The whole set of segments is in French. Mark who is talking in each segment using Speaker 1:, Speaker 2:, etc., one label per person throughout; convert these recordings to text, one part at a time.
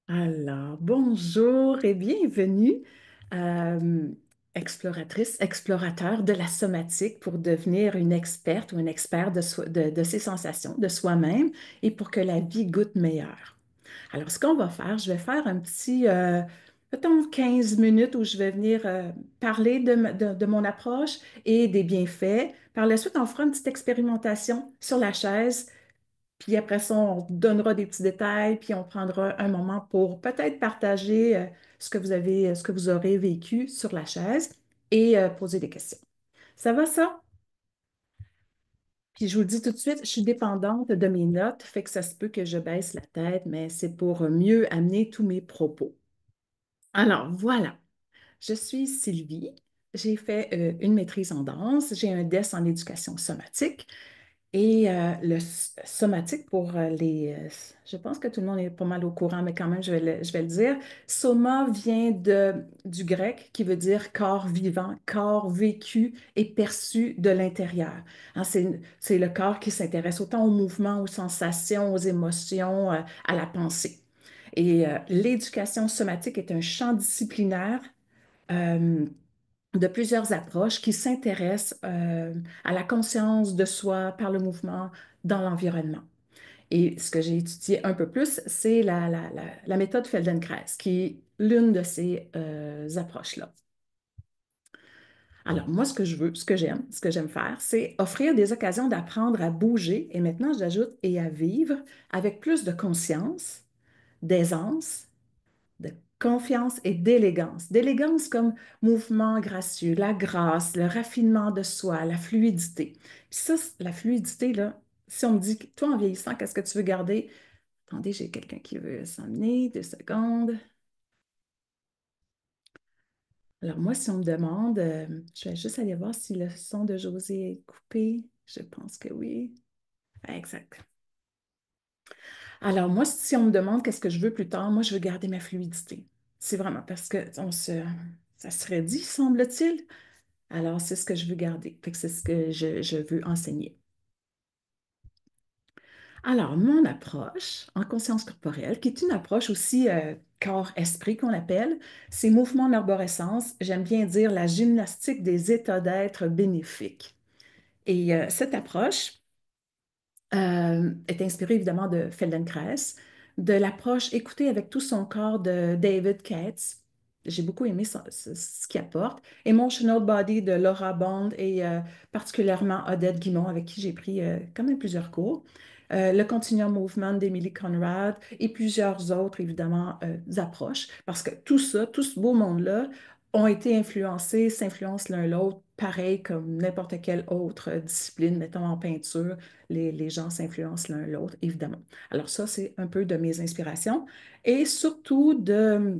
Speaker 1: Alors, bonjour et bienvenue, euh, exploratrice, explorateur de la somatique pour devenir une experte ou un expert de ses sensations, de soi-même et pour que la vie goûte meilleure. Alors, ce qu'on va faire, je vais faire un petit, mettons 15 minutes où je vais venir parler de mon approche et des bienfaits. Par la suite, on fera une petite expérimentation sur la chaise puis après ça, on donnera des petits détails, puis on prendra un moment pour peut-être partager ce que vous avez, ce que vous aurez vécu sur la chaise et poser des questions. Ça va ça? Puis je vous le dis tout de suite, je suis dépendante de mes notes, fait que ça se peut que je baisse la tête, mais c'est pour mieux amener tous mes propos. Alors voilà, je suis Sylvie. J'ai fait une maîtrise en danse, j'ai un DES en éducation somatique. Et somatique pour je pense que tout le monde est pas mal au courant, mais quand même, je vais le dire. Soma vient du grec qui veut dire corps vivant, corps vécu et perçu de l'intérieur. Hein, c'est le corps qui s'intéresse autant aux mouvements, aux sensations, aux émotions, à la pensée. Et l'éducation somatique est un champ disciplinaire euh, de plusieurs approches qui s'intéressent à la conscience de soi par le mouvement dans l'environnement. Et ce que j'ai étudié un peu plus, c'est la méthode Feldenkrais, qui est l'une de ces approches-là. Alors, moi, ce que je veux, ce que j'aime faire, c'est offrir des occasions d'apprendre à bouger, et maintenant, j'ajoute, et à vivre avec plus de conscience, d'aisance, de confiance et d'élégance. D'élégance comme mouvement gracieux, la grâce, le raffinement de soi, la fluidité. Puis ça, la fluidité, là, si on me dit, toi, en vieillissant, qu'est-ce que tu veux garder? Attendez, j'ai quelqu'un qui veut s'emmener, 2 secondes. Alors moi, si on me demande, je vais juste aller voir si le son de José est coupé. Je pense que oui. Exact. Alors moi, si on me demande qu'est-ce que je veux plus tard, moi, je veux garder ma fluidité. C'est vraiment parce que ça serait dit, semble-t-il. Alors, c'est ce que je veux garder. Fait que c'est ce que je veux enseigner. Alors, mon approche en conscience corporelle, qui est une approche aussi corps-esprit qu'on appelle, c'est mouvement en arborescence. J'aime bien dire la gymnastique des états d'être bénéfiques. Et cette approche, est inspiré évidemment de Feldenkrais, de l'approche écoutée avec tout son corps de David Katz. J'ai beaucoup aimé ce qu'il apporte. Emotional Body de Laura Bond et particulièrement Odette Guimond, avec qui j'ai pris quand même plusieurs cours. Le Continuum Movement d'Emily Conrad et plusieurs autres, évidemment, approches. Parce que tout ça, tout ce beau monde-là, ont été influencés, s'influencent l'un l'autre, pareil comme n'importe quelle autre discipline, mettons en peinture les gens s'influencent l'un l'autre, évidemment. Alors ça, c'est un peu de mes inspirations et surtout de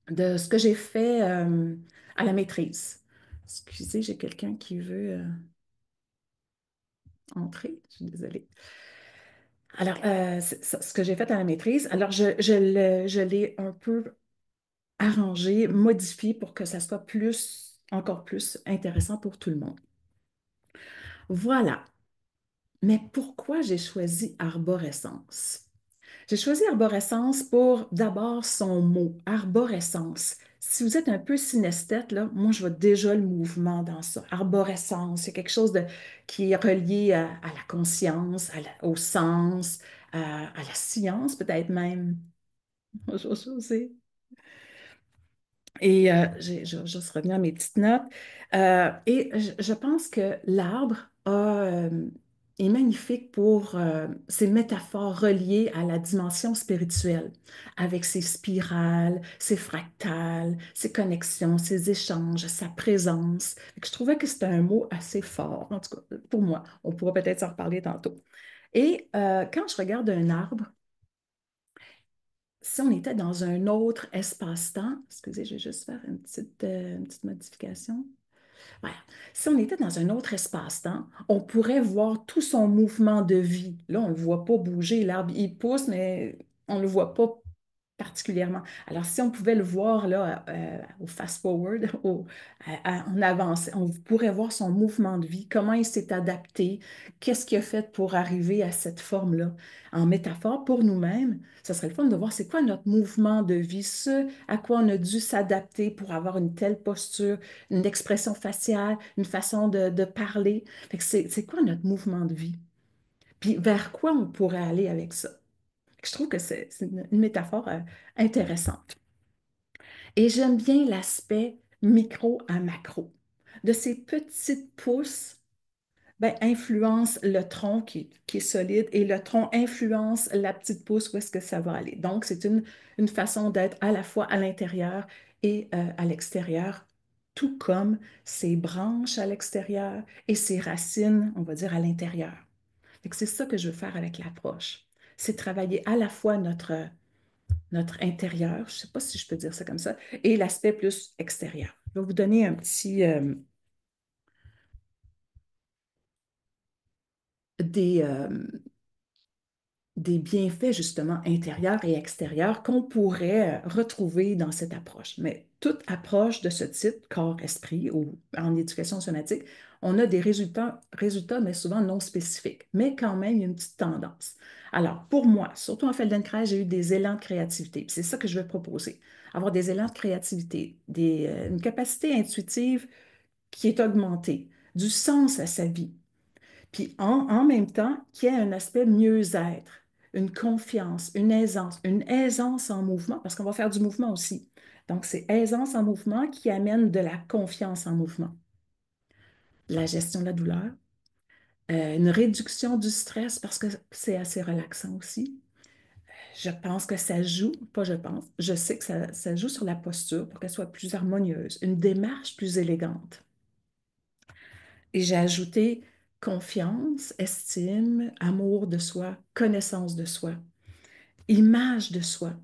Speaker 1: ce que j'ai fait à la maîtrise. Excusez, j'ai quelqu'un qui veut entrer, je suis désolée. Alors, c'est ce que j'ai fait à la maîtrise, alors je l'ai un peu arrangé, modifié pour que ça soit plus, encore plus intéressant pour tout le monde. Voilà. Mais pourquoi j'ai choisi arborescence? J'ai choisi arborescence pour d'abord son mot, arborescence. Si vous êtes un peu synesthète, là, moi, je vois déjà le mouvement dans ça. Arborescence, c'est quelque chose qui est relié à la conscience, au sens, à la science peut-être même. Je sais. Et juste revenir à mes petites notes. Et je pense que l'arbre est magnifique pour ses métaphores reliées à la dimension spirituelle, avec ses spirales, ses fractales, ses connexions, ses échanges, sa présence. Fait que je trouvais que c'était un mot assez fort, en tout cas pour moi. On pourra peut-être s'en reparler tantôt. Et quand je regarde un arbre, si on était dans un autre espace-temps, excusez, je vais juste faire une petite modification. Voilà. Si on était dans un autre espace-temps, on pourrait voir tout son mouvement de vie. Là, on ne le voit pas bouger. L'arbre, il pousse, mais on ne le voit pas particulièrement. Alors, si on pouvait le voir là, au fast-forward, en avance, on pourrait voir son mouvement de vie, comment il s'est adapté, qu'est-ce qu'il a fait pour arriver à cette forme-là. En métaphore, pour nous-mêmes, ça serait le fun de voir c'est quoi notre mouvement de vie, ce à quoi on a dû s'adapter pour avoir une telle posture, une expression faciale, une façon de parler. Fait que c'est quoi notre mouvement de vie? Puis vers quoi on pourrait aller avec ça? Je trouve que c'est une métaphore intéressante. Et j'aime bien l'aspect micro à macro. De ces petites pousses, ben, influence le tronc qui est solide et le tronc influence la petite pousse où est-ce que ça va aller. Donc, c'est une façon d'être à la fois à l'intérieur et à l'extérieur, tout comme ses branches à l'extérieur et ses racines, on va dire, à l'intérieur. Fait que c'est ça que je veux faire avec l'approche. C'est travailler à la fois notre intérieur, je ne sais pas si je peux dire ça comme ça, et l'aspect plus extérieur. Je vais vous donner un petit, des, des bienfaits justement intérieurs et extérieurs qu'on pourrait retrouver dans cette approche. Mais toute approche de ce type, corps-esprit ou en éducation somatique, on a des résultats, mais souvent non spécifiques. Mais quand même, il y a une petite tendance. Alors, pour moi, surtout en Feldenkrais, j'ai eu des élans de créativité. C'est ça que je veux proposer. Avoir des élans de créativité, une capacité intuitive qui est augmentée, du sens à sa vie. Puis en même temps, qu'il y ait un aspect mieux-être, une confiance, une aisance en mouvement, parce qu'on va faire du mouvement aussi. Donc, c'est aisance en mouvement qui amène de la confiance en mouvement. La gestion de la douleur, une réduction du stress parce que c'est assez relaxant aussi. Je pense que ça joue, pas je pense, je sais que ça joue sur la posture pour qu'elle soit plus harmonieuse, une démarche plus élégante. Et j'ai ajouté confiance, estime, amour de soi, connaissance de soi, image de soi.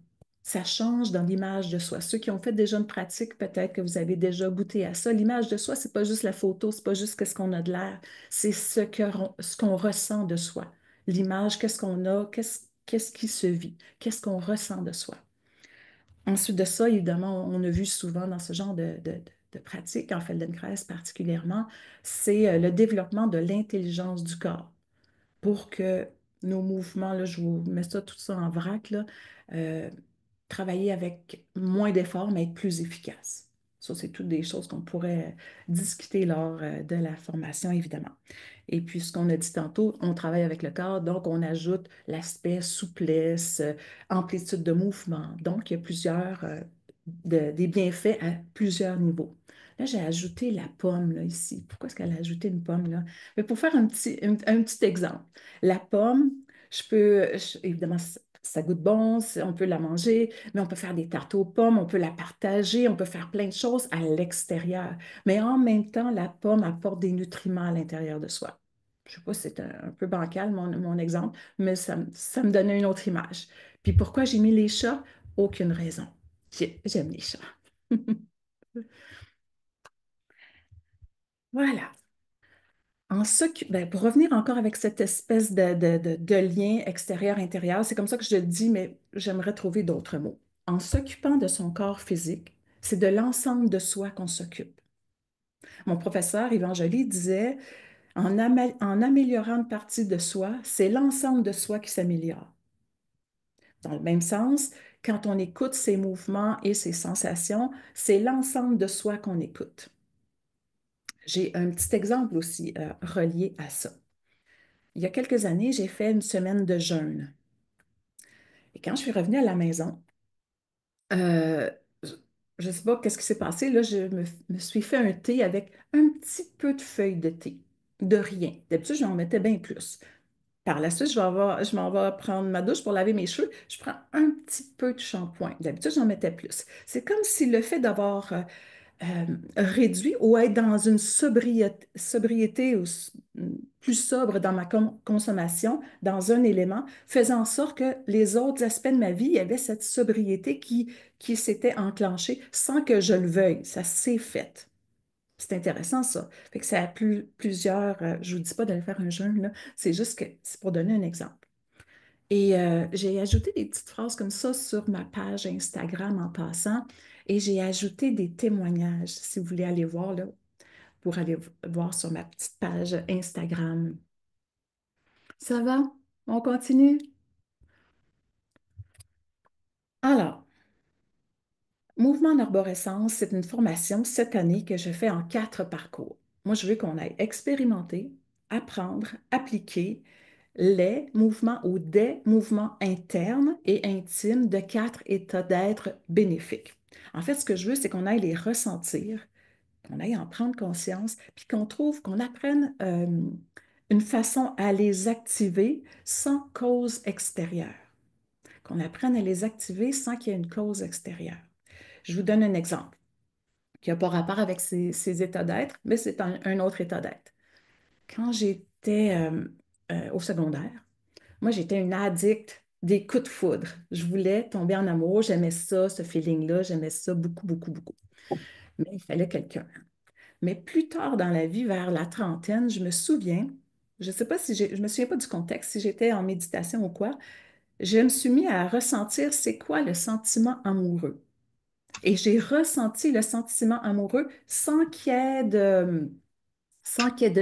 Speaker 1: Ça change dans l'image de soi. Ceux qui ont fait déjà une pratique, peut-être que vous avez déjà goûté à ça. L'image de soi, c'est pas juste la photo, c'est pas juste ce qu'on a de l'air, c'est ce qu'on ressent de soi. L'image, qu'est-ce qu'on a, qu'est-ce qui se vit, qu'est-ce qu'on ressent de soi. Ensuite de ça, évidemment, on a vu souvent dans ce genre de pratique, en Feldenkrais particulièrement, c'est le développement de l'intelligence du corps pour que nos mouvements, là, je vous mets ça tout ça en vrac, là, euh, travailler avec moins d'efforts, mais être plus efficace. Ça, c'est toutes des choses qu'on pourrait discuter lors de la formation, évidemment. Et puis, ce qu'on a dit tantôt, on travaille avec le corps, donc on ajoute l'aspect souplesse, amplitude de mouvement. Donc, il y a des bienfaits à plusieurs niveaux. Là, j'ai ajouté la pomme, là, ici. Pourquoi est-ce qu'elle a ajouté une pomme, là? Mais pour faire un petit exemple, la pomme, évidemment, ça goûte bon, on peut la manger, mais on peut faire des tartes aux pommes, on peut la partager, on peut faire plein de choses à l'extérieur. Mais en même temps, la pomme apporte des nutriments à l'intérieur de soi. Je ne sais pas si c'est un peu bancal, mon exemple, mais ça me donnait une autre image. Puis pourquoi j'ai mis les chats? Aucune raison. J'aime les chats. Voilà. Ben, pour revenir encore avec cette espèce de lien extérieur-intérieur, c'est comme ça que je le dis, mais j'aimerais trouver d'autres mots. En s'occupant de son corps physique, c'est de l'ensemble de soi qu'on s'occupe. Mon professeur Yvan Joly disait, en améliorant une partie de soi, c'est l'ensemble de soi qui s'améliore. Dans le même sens, quand on écoute ses mouvements et ses sensations, c'est l'ensemble de soi qu'on écoute. J'ai un petit exemple aussi relié à ça. Il y a quelques années, j'ai fait une semaine de jeûne. Et quand je suis revenue à la maison, euh, je ne sais pas qu'est-ce qui s'est passé. Là, me suis fait un thé avec un petit peu de feuilles de thé. De rien. D'habitude, j'en mettais bien plus. Par la suite, je m'en vais prendre ma douche pour laver mes cheveux. Je prends un petit peu de shampoing. D'habitude, j'en mettais plus. C'est comme si le fait d'avoir réduit ou être dans une sobriété plus sobre dans ma consommation, dans un élément, faisant en sorte que les autres aspects de ma vie, il y avait cette sobriété qui s'était enclenchée sans que je le veuille. Ça s'est fait. C'est intéressant, ça. Fait que ça a plusieurs. Je ne vous dis pas d'aller faire un jeûne, là. C'est juste que c'est pour donner un exemple. Et j'ai ajouté des petites phrases comme ça sur ma page Instagram en passant. Et j'ai ajouté des témoignages, si vous voulez aller voir, là, pour aller voir sur ma petite page Instagram. Ça va? On continue? Alors, Mouvement en arborescence, c'est une formation cette année que je fais en 4 parcours. Moi, je veux qu'on aille expérimenter, apprendre, appliquer les mouvements ou des mouvements internes et intimes de 4 états d'être bénéfiques. En fait, ce que je veux, c'est qu'on aille les ressentir, qu'on aille en prendre conscience, puis qu'on trouve, qu'on apprenne une façon à les activer sans cause extérieure, qu'on apprenne à les activer sans qu'il y ait une cause extérieure. Je vous donne un exemple qui n'a pas rapport avec ces états d'être, mais c'est un autre état d'être. Quand j'étais au secondaire, moi, j'étais une addict des coups de foudre. Je voulais tomber en amour, j'aimais ça, ce feeling-là, j'aimais ça beaucoup, beaucoup, beaucoup. Mais il fallait quelqu'un. Mais plus tard dans la vie, vers la trentaine, je me souviens, je ne sais pas si je me souviens pas du contexte, si j'étais en méditation ou quoi, je me suis mis à ressentir c'est quoi le sentiment amoureux. Et j'ai ressenti le sentiment amoureux sans qu'il y ait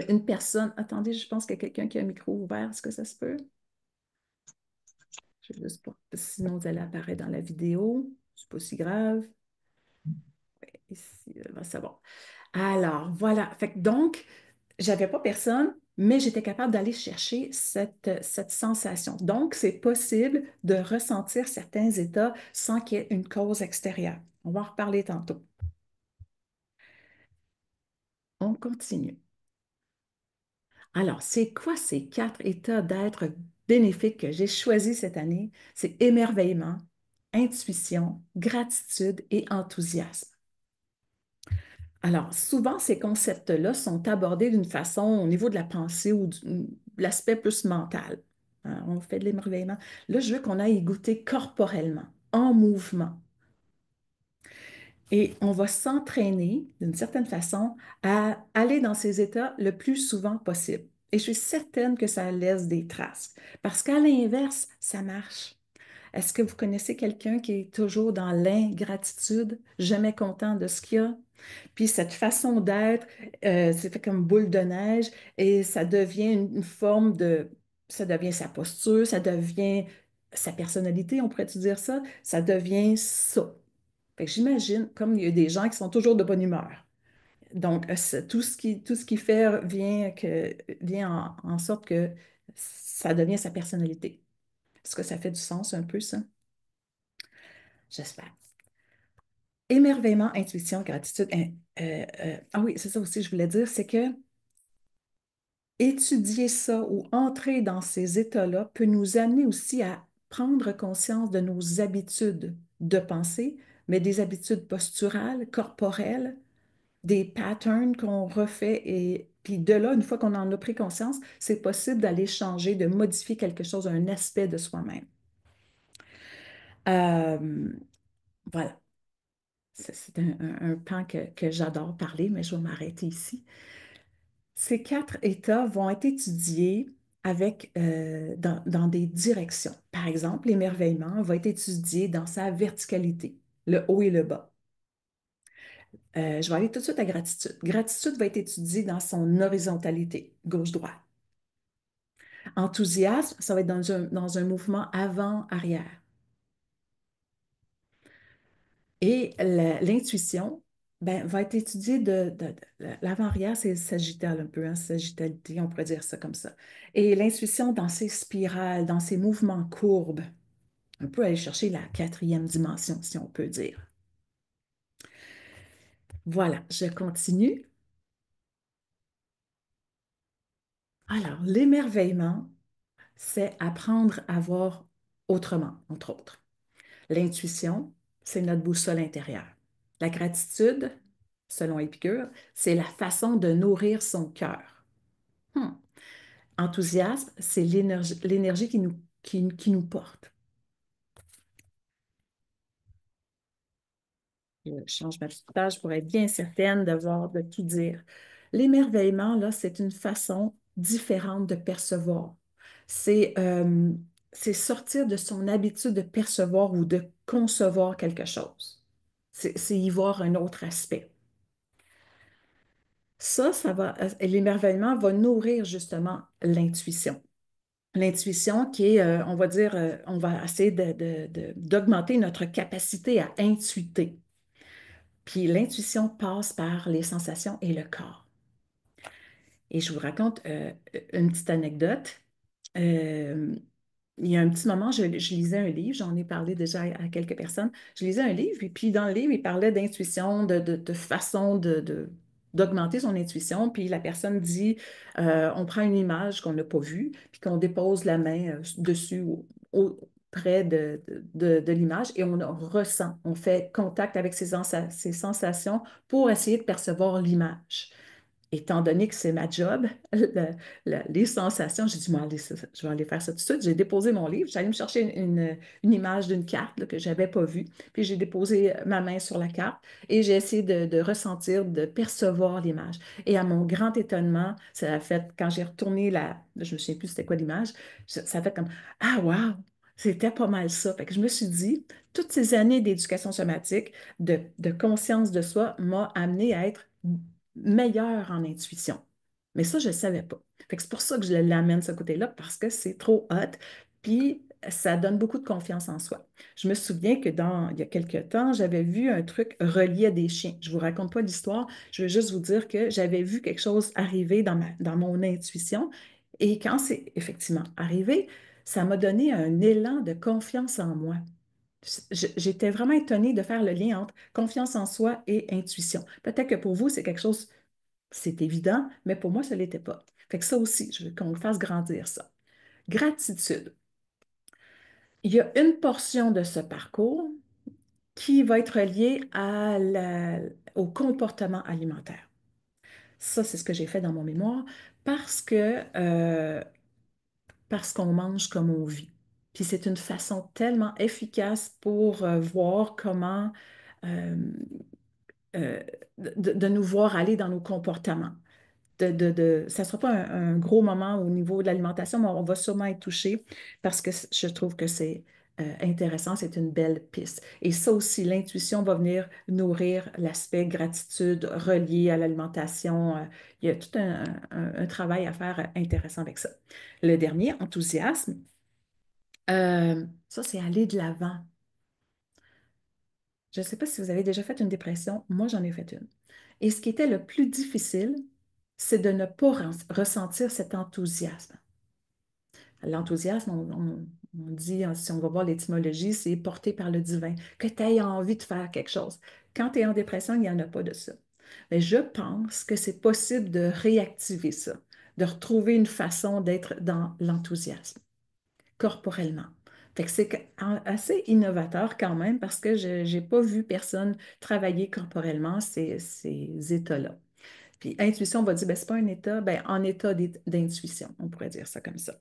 Speaker 1: une personne. Attendez, je pense qu'il y a quelqu'un qui a un micro ouvert. Est-ce que ça se peut? Je vais juste pas. Sinon, vous allez apparaître dans la vidéo. C'est pas si grave. Ici, c'est bon. Alors, voilà. Fait que donc, j'avais pas personne, mais j'étais capable d'aller chercher cette sensation. Donc, c'est possible de ressentir certains états sans qu'il y ait une cause extérieure. On va en reparler tantôt. On continue. Alors, c'est quoi ces 4 états d'être bénéfiques que j'ai choisis cette année? C'est émerveillement, intuition, gratitude et enthousiasme. Alors, souvent, ces concepts-là sont abordés d'une façon au niveau de la pensée ou de l'aspect plus mental. Hein, on fait de l'émerveillement. Là, je veux qu'on aille y goûter corporellement, en mouvement. Et on va s'entraîner d'une certaine façon à aller dans ces états le plus souvent possible. Et je suis certaine que ça laisse des traces. Parce qu'à l'inverse, ça marche. Est-ce que vous connaissez quelqu'un qui est toujours dans l'ingratitude, jamais content de ce qu'il a? Puis cette façon d'être, c'est fait comme boule de neige et ça devient une forme de... Ça devient sa posture, ça devient sa personnalité, on pourrait-tu dire ça? Ça devient ça. Fait que j'imagine, comme il y a des gens qui sont toujours de bonne humeur. Donc, tout ce qui fait vient en sorte que ça devient sa personnalité. Est-ce que ça fait du sens un peu, ça? J'espère. Émerveillement, intuition, gratitude. Ah oui, c'est ça aussi, je voulais dire, c'est que étudier ça ou entrer dans ces états-là peut nous amener aussi à prendre conscience de nos habitudes de pensée, mais des habitudes posturales, corporelles, des patterns qu'on refait et puis de là, une fois qu'on en a pris conscience, c'est possible d'aller changer, de modifier quelque chose, un aspect de soi-même. Euh, voilà, c'est un pan que j'adore parler, mais je vais m'arrêter ici. Ces 4 états vont être étudiés dans des directions. Par exemple, l'émerveillement va être étudié dans sa verticalité, le haut et le bas. Je vais aller tout de suite à gratitude. Gratitude va être étudiée dans son horizontalité, gauche-droite. Enthousiasme, ça va être dans un mouvement avant-arrière. Et l'intuition ben, va être étudiée l'avant-arrière, c'est sagittal un peu, hein, sagittalité, on pourrait dire ça comme ça. Et l'intuition dans ses spirales, dans ses mouvements courbes, on peut aller chercher la 4e dimension, si on peut dire. Voilà, je continue. Alors, l'émerveillement, c'est apprendre à voir autrement, entre autres. L'intuition, c'est notre boussole intérieure. La gratitude, selon Épicure, c'est la façon de nourrir son cœur. Hmm. Enthousiasme, c'est l'énergie qui nous porte. Je change ma petite page pour être bien certaine de tout dire. L'émerveillement, là, c'est une façon différente de percevoir. C'est c'est sortir de son habitude de percevoir ou de concevoir quelque chose. C'est y voir un autre aspect. Ça va, l'émerveillement va nourrir justement l'intuition. L'intuition qui est, on va dire, on va essayer d'augmenter notre capacité à intuiter. Puis l'intuition passe par les sensations et le corps. Et je vous raconte une petite anecdote. Euh, il y a un petit moment, je lisais un livre, j'en ai parlé déjà à quelques personnes. Je lisais un livre, et puis dans le livre, il parlait d'intuition, de façon d'augmenter son intuition. Puis la personne dit, on prend une image qu'on n'a pas vue, puis qu'on dépose la main dessus, près de l'image, et on ressent, on fait contact avec ses sensations pour essayer de percevoir l'image. Étant donné que c'est ma job, les sensations, j'ai dit, moi, allez, je vais aller faire ça tout de suite. J'ai déposé mon livre, j'allais me chercher une image d'une carte là, que je n'avais pas vue, puis j'ai déposé ma main sur la carte et j'ai essayé de ressentir, de percevoir l'image. Et à mon grand étonnement, ça a fait, quand j'ai retourné je ne me souviens plus c'était quoi l'image, ça a fait comme, ah, wow! C'était pas mal ça. Fait que je me suis dit, toutes ces années d'éducation somatique, de conscience de soi, m'a amené à être meilleure en intuition. Mais ça, je ne savais pas. Fait que c'est pour ça que je l'amène ce côté-là, parce que c'est trop hot, puis ça donne beaucoup de confiance en soi. Je me souviens que il y a quelques temps, j'avais vu un truc relié à des chiens. Je ne vous raconte pas l'histoire, je veux juste vous dire que j'avais vu quelque chose arriver dans mon intuition, et quand c'est effectivement arrivé, ça m'a donné un élan de confiance en moi. J'étais vraiment étonnée de faire le lien entre confiance en soi et intuition. Peut-être que pour vous, c'est quelque chose, c'est évident, mais pour moi, ce ne l'était pas. Fait que ça aussi, je veux qu'on le fasse grandir ça. Gratitude. Il y a une portion de ce parcours qui va être liée au comportement alimentaire. Ça, c'est ce que j'ai fait dans mon mémoire parce que parce qu'on mange comme on vit. Puis c'est une façon tellement efficace pour voir comment euh, euh, de nous voir aller dans nos comportements. Ça ne sera pas un gros moment au niveau de l'alimentation, mais on va sûrement être touché parce que je trouve que c'est intéressant, c'est une belle piste. Et ça aussi, l'intuition va venir nourrir l'aspect gratitude relié à l'alimentation. Il y a tout un travail à faire intéressant avec ça. Le dernier, enthousiasme, ça, c'est aller de l'avant. Je ne sais pas si vous avez déjà fait une dépression, moi j'en ai fait une. Et ce qui était le plus difficile, c'est de ne pas ressentir cet enthousiasme. L'enthousiasme, on dit, hein, si on va voir l'étymologie, c'est porté par le divin, que tu aies envie de faire quelque chose. Quand tu es en dépression, il n'y en a pas de ça. Mais je pense que c'est possible de réactiver ça, de retrouver une façon d'être dans l'enthousiasme corporellement. Fait que c'est assez innovateur quand même parce que je n'ai pas vu personne travailler corporellement ces états-là. Puis intuition, on va dire, ben, c'est pas un état, ben, en état d'intuition, on pourrait dire ça comme ça.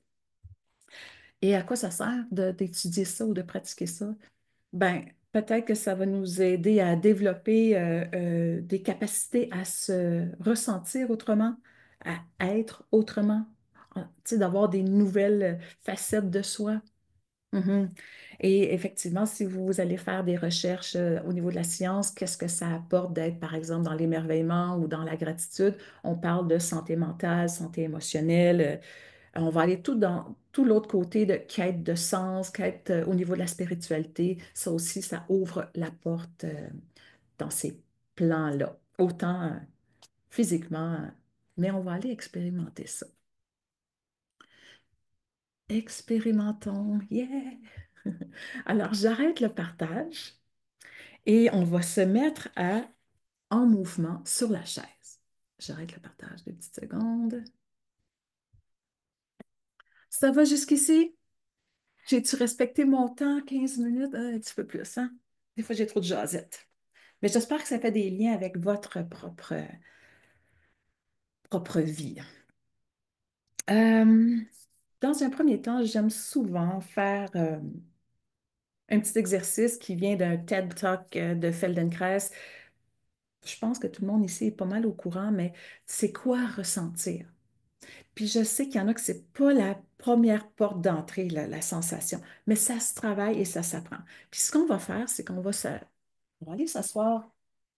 Speaker 1: Et à quoi ça sert d'étudier ça ou de pratiquer ça? Ben, peut-être que ça va nous aider à développer des capacités à se ressentir autrement, à être autrement, tu sais, d'avoir des nouvelles facettes de soi. Mhm. Et effectivement, si vous allez faire des recherches au niveau de la science, qu'est-ce que ça apporte d'être, par exemple, dans l'émerveillement ou dans la gratitude? On parle de santé mentale, santé émotionnelle. On va aller tout dans tout l'autre côté de quête de sens, quête au niveau de la spiritualité. Ça aussi, ça ouvre la porte dans ces plans-là, autant physiquement, mais on va aller expérimenter ça. Expérimentons, yeah! Alors, j'arrête le partage. Et on va se mettre en mouvement sur la chaise. J'arrête le partage 2 petites secondes. Ça va jusqu'ici? J'ai-tu respecté mon temps? 15 minutes? Un petit peu plus, hein? Des fois, j'ai trop de jasette. Mais j'espère que ça fait des liens avec votre propre vie. Euh, dans un premier temps, j'aime souvent faire un petit exercice qui vient d'un TED Talk de Feldenkrais. Je pense que tout le monde ici est pas mal au courant, mais c'est quoi ressentir? Puis je sais qu'il y en a que c'est pas la première porte d'entrée, la sensation, mais ça se travaille et ça s'apprend. Puis ce qu'on va faire, c'est on va aller s'asseoir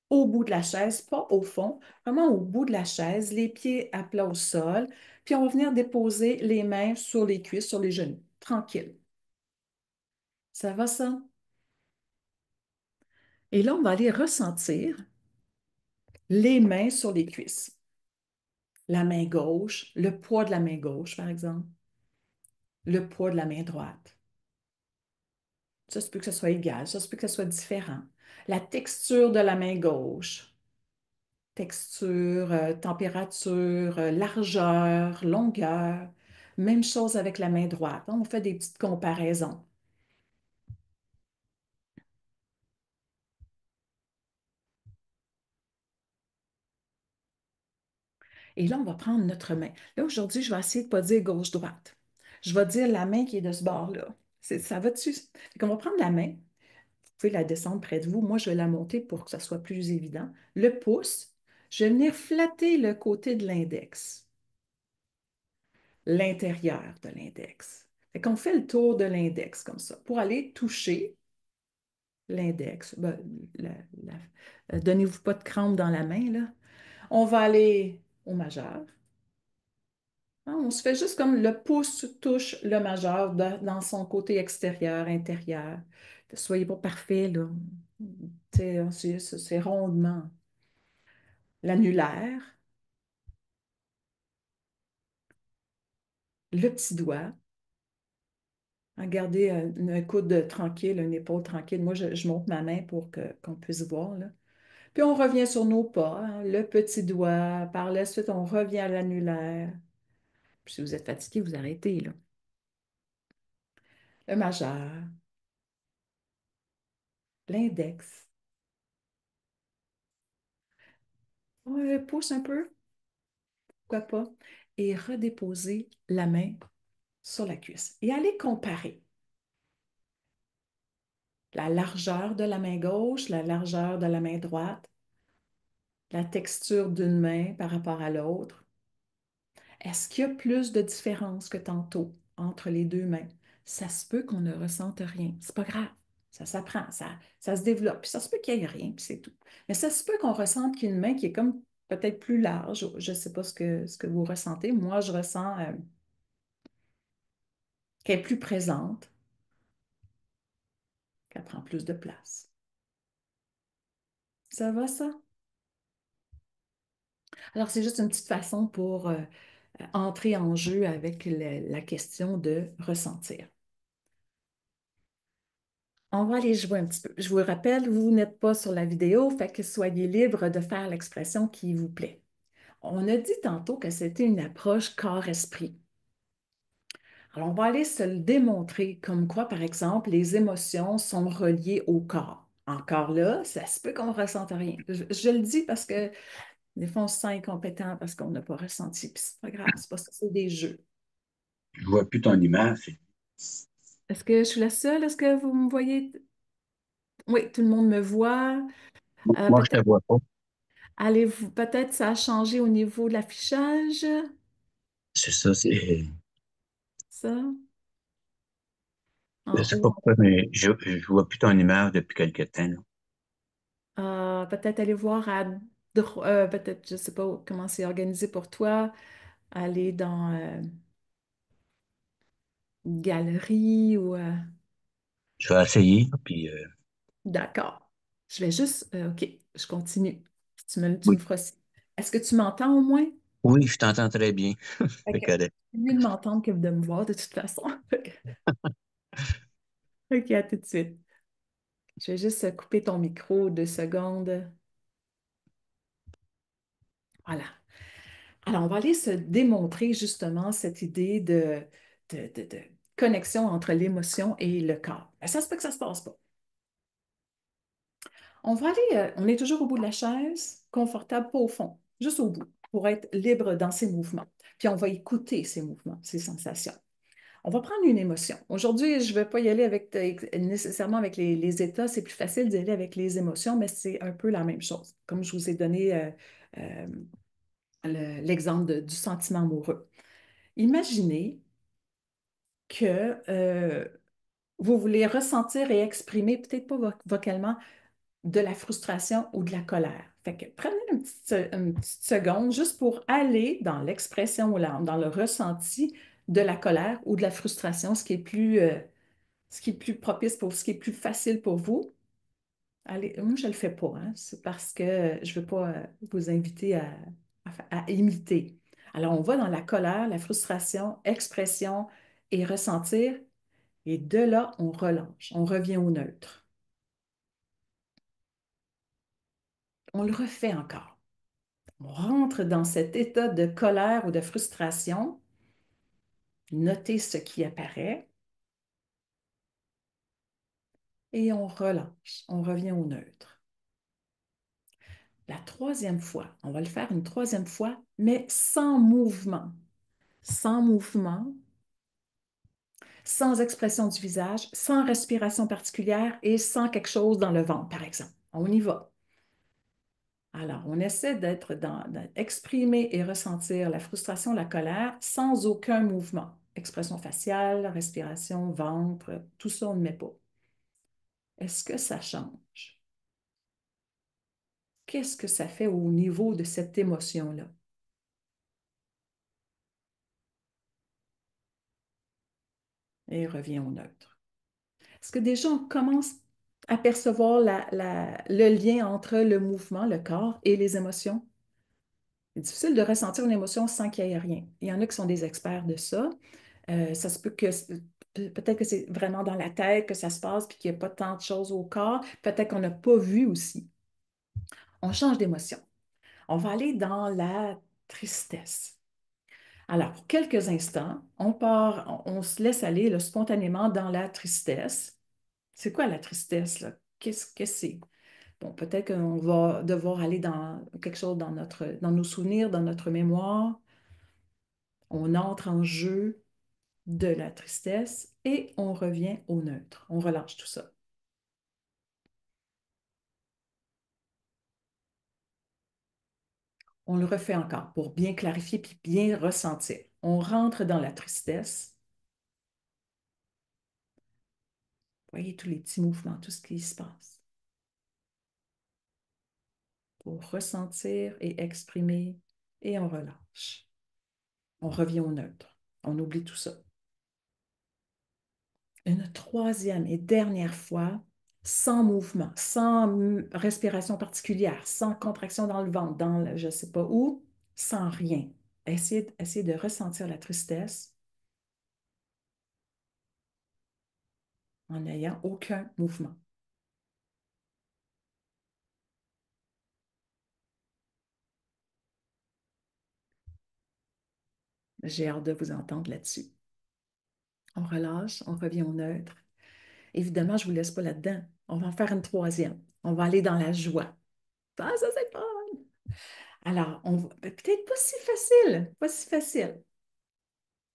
Speaker 1: au bout de la chaise, pas au fond, vraiment au bout de la chaise, les pieds à plat au sol, puis on va venir déposer les mains sur les cuisses, sur les genoux, tranquille. Ça va ça? Et là, on va aller ressentir les mains sur les cuisses. La main gauche, le poids de la main gauche, par exemple, le poids de la main droite. Ça se peut que ce soit égal, ça se peut que ce soit différent. La texture de la main gauche, texture, température, largeur, longueur. Même chose avec la main droite. On fait des petites comparaisons. Et là, on va prendre notre main. Là, aujourd'hui, je vais essayer de ne pas dire gauche-droite. Je vais dire la main qui est de ce bord-là. Ça va dessus. On va prendre la main. Vous pouvez la descendre près de vous. Moi, je vais la monter pour que ça soit plus évident. Le pouce, je vais venir flatter le côté de l'index, l'intérieur de l'index. Fait qu'on fait le tour de l'index comme ça pour aller toucher l'index. Ben, la- donnez-vous pas de crampe dans la main, là. On va aller au majeur. Hein, on se fait juste comme le pouce touche le majeur dans son côté extérieur, intérieur. Soyez pas parfait, là. Tu sais, c'est rondement. L'annulaire, le petit doigt. Hein, gardez un coude tranquille, une épaule tranquille. Moi, je monte ma main pour qu'on puisse voir, là. Puis on revient sur nos pas, hein, le petit doigt. Par la suite, on revient à l'annulaire. Puis si vous êtes fatigué, vous arrêtez, là. Le majeur, l'index. Ouais, pousse un peu, pourquoi pas. Et redéposer la main sur la cuisse. Et aller comparer la largeur de la main gauche, la largeur de la main droite, la texture d'une main par rapport à l'autre. Est-ce qu'il y a plus de différence que tantôt entre les deux mains? Ça se peut qu'on ne ressente rien. C'est pas grave. Ça s'apprend, ça se développe. Puis ça se peut qu'il n'y ait rien, puis c'est tout. Mais ça se peut qu'on ressente qu'une main qui est comme peut-être plus large. Je ne sais pas ce que vous ressentez. Moi, je ressens qu'elle est plus présente, qu'elle prend plus de place. Ça va, ça? Alors, c'est juste une petite façon pour entrer en jeu avec la question de ressentir. On va aller jouer un petit peu. Je vous rappelle, vous n'êtes pas sur la vidéo, fait que soyez libre de faire l'expression qui vous plaît. On a dit tantôt que c'était une approche corps-esprit. Alors, on va aller se le démontrer comme quoi, par exemple, les émotions sont reliées au corps. Encore là, ça se peut qu'on ne ressente rien. Je le dis parce que des fois, on se sent incompétent parce qu'on n'a pas ressenti. Puis c'est pas grave, c'est pas ça, c'est des jeux.
Speaker 2: Je vois plus ton image.
Speaker 1: Est-ce que je suis la seule? Est-ce que vous me voyez? Oui, tout le monde me voit.
Speaker 2: Moi, je te
Speaker 1: Peut-être
Speaker 2: vois pas.
Speaker 1: allez-vous, peut-être ça a changé au niveau de l'affichage,
Speaker 2: C'est ça,
Speaker 1: ça, en
Speaker 2: je sais pas
Speaker 1: haut.
Speaker 2: pourquoi, mais je vois plus ton image depuis quelque temps, là.
Speaker 1: Peut-être aller voir peut-être, je ne sais pas comment c'est organisé pour toi, aller dans une galerie ou
Speaker 2: Je vais essayer, puis
Speaker 1: d'accord. Je vais juste, OK, je continue. Tu
Speaker 2: oui,
Speaker 1: me feras signe. Est-ce que tu m'entends au moins?
Speaker 2: oui, je t'entends très bien.
Speaker 1: OK.
Speaker 2: Fait que,
Speaker 1: C'est mieux de m'entendre que de me voir de toute façon. OK, à tout de suite. Je vais juste couper ton micro 2 secondes. Voilà. Alors, on va aller se démontrer justement cette idée de connexion entre l'émotion et le corps. Ben, ça se peut que ça ne se passe pas. On va aller, on est toujours au bout de la chaise, confortable, pas au fond, juste au bout, pour être libre dans ses mouvements. Puis on va écouter ces mouvements, ces sensations. On va prendre une émotion. Aujourd'hui, je ne vais pas y aller nécessairement avec les états, c'est plus facile d'y aller avec les émotions, mais c'est un peu la même chose. Comme je vous ai donné l'exemple du sentiment amoureux. Imaginez que vous voulez ressentir et exprimer, peut-être pas vocalement, de la frustration ou de la colère. Fait que prenez une petite seconde juste pour aller dans l'expression ou dans le ressenti de la colère ou de la frustration, ce qui est plus propice pour vous, ce qui est plus facile pour vous. Allez, moi, je ne le fais pas, hein. C'est parce que je ne veux pas vous inviter à imiter. Alors, on va dans la colère, la frustration, expression et ressentir, et de là, on relâche, on revient au neutre. On le refait encore. On rentre dans cet état de colère ou de frustration, notez ce qui apparaît, et on relâche, on revient au neutre. La troisième fois, on va le faire une troisième fois, mais sans mouvement. Sans mouvement, sans expression du visage, sans respiration particulière et sans quelque chose dans le ventre, par exemple. On y va. Alors, on essaie d'exprimer et ressentir la frustration, la colère sans aucun mouvement. Expression faciale, respiration, ventre, tout ça, on ne met pas. Est-ce que ça change? Qu'est-ce que ça fait au niveau de cette émotion-là? Et revient au neutre. Est-ce que déjà on commence à percevoir le lien entre le mouvement, le corps et les émotions? C'est difficile de ressentir une émotion sans qu'il y ait rien. Il y en a qui sont des experts de ça. Ça se peut que peut-être que c'est vraiment dans la tête que ça se passe puis qu'il n'y a pas tant de choses au corps. Peut-être qu'on n'a pas vu aussi. On change d'émotion. On va aller dans la tristesse. Alors, pour quelques instants, on se laisse aller là, spontanément dans la tristesse. C'est quoi la tristesse, là? Qu'est-ce que c'est? Bon, peut-être qu'on va devoir aller dans quelque chose dans nos souvenirs, dans notre mémoire. On entre en jeu de la tristesse et on revient au neutre. On relâche tout ça. On le refait encore pour bien clarifier puis bien ressentir. On rentre dans la tristesse. Voyez tous les petits mouvements, tout ce qui se passe. Pour ressentir et exprimer et on relâche. On revient au neutre. On oublie tout ça. Une troisième et dernière fois, sans mouvement, sans respiration particulière, sans contraction dans le ventre, je ne sais pas où, sans rien. Essayez de ressentir la tristesse en n'ayant aucun mouvement. J'ai hâte de vous entendre là-dessus. On relâche, on revient au neutre. Évidemment, je ne vous laisse pas là-dedans. On va en faire une troisième. On va aller dans la joie. Ah, ça, c'est pas. Alors, peut-être pas si facile, pas si facile.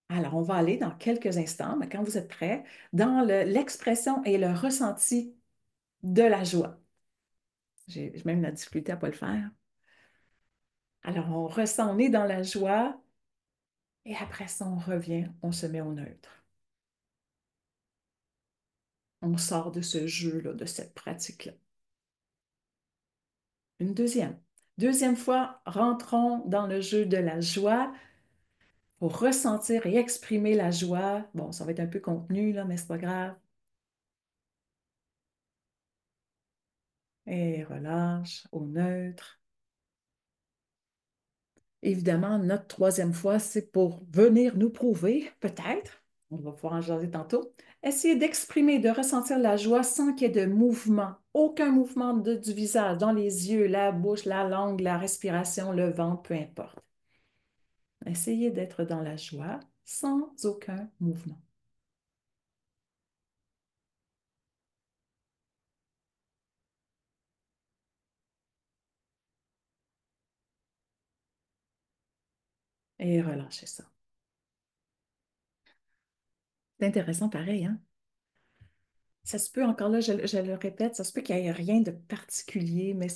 Speaker 1: Alors, on va aller dans quelques instants, mais quand vous êtes prêts, dans l'expression et le ressenti de la joie. J'ai même la difficulté à ne pas le faire. Alors, on ressent, on est dans la joie et après ça, on revient, on se met au neutre. On sort de ce jeu-là, de cette pratique-là. Une deuxième. Deuxième fois, rentrons dans le jeu de la joie pour ressentir et exprimer la joie. Bon, ça va être un peu contenu, là, mais c'est pas grave. Et relâche au neutre. Évidemment, notre troisième fois, c'est pour venir nous prouver, peut-être, on va pouvoir en jaser tantôt, essayer d'exprimer, de ressentir la joie sans qu'il y ait de mouvement, aucun mouvement du visage, dans les yeux, la bouche, la langue, la respiration, le ventre, peu importe. Essayez d'être dans la joie sans aucun mouvement. Et relâchez ça. C'est intéressant pareil, hein? Ça se peut encore là, je le répète, ça se peut qu'il n'y ait rien de particulier, mais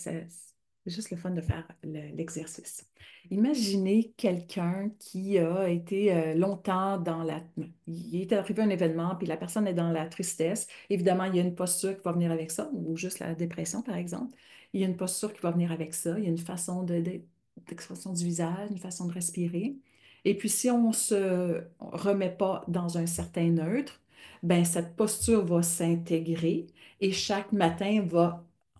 Speaker 1: C'est juste le fun de faire l'exercice. Imaginez quelqu'un qui a été longtemps dans la... Il est arrivé un événement, puis la personne est dans la tristesse. Évidemment, il y a une posture qui va venir avec ça, ou juste la dépression, par exemple. Il y a une posture qui va venir avec ça. Il y a une façon d'expression du visage, une façon de respirer. Et puis, si on ne se remet pas dans un certain neutre, ben, cette posture va s'intégrer et chaque matin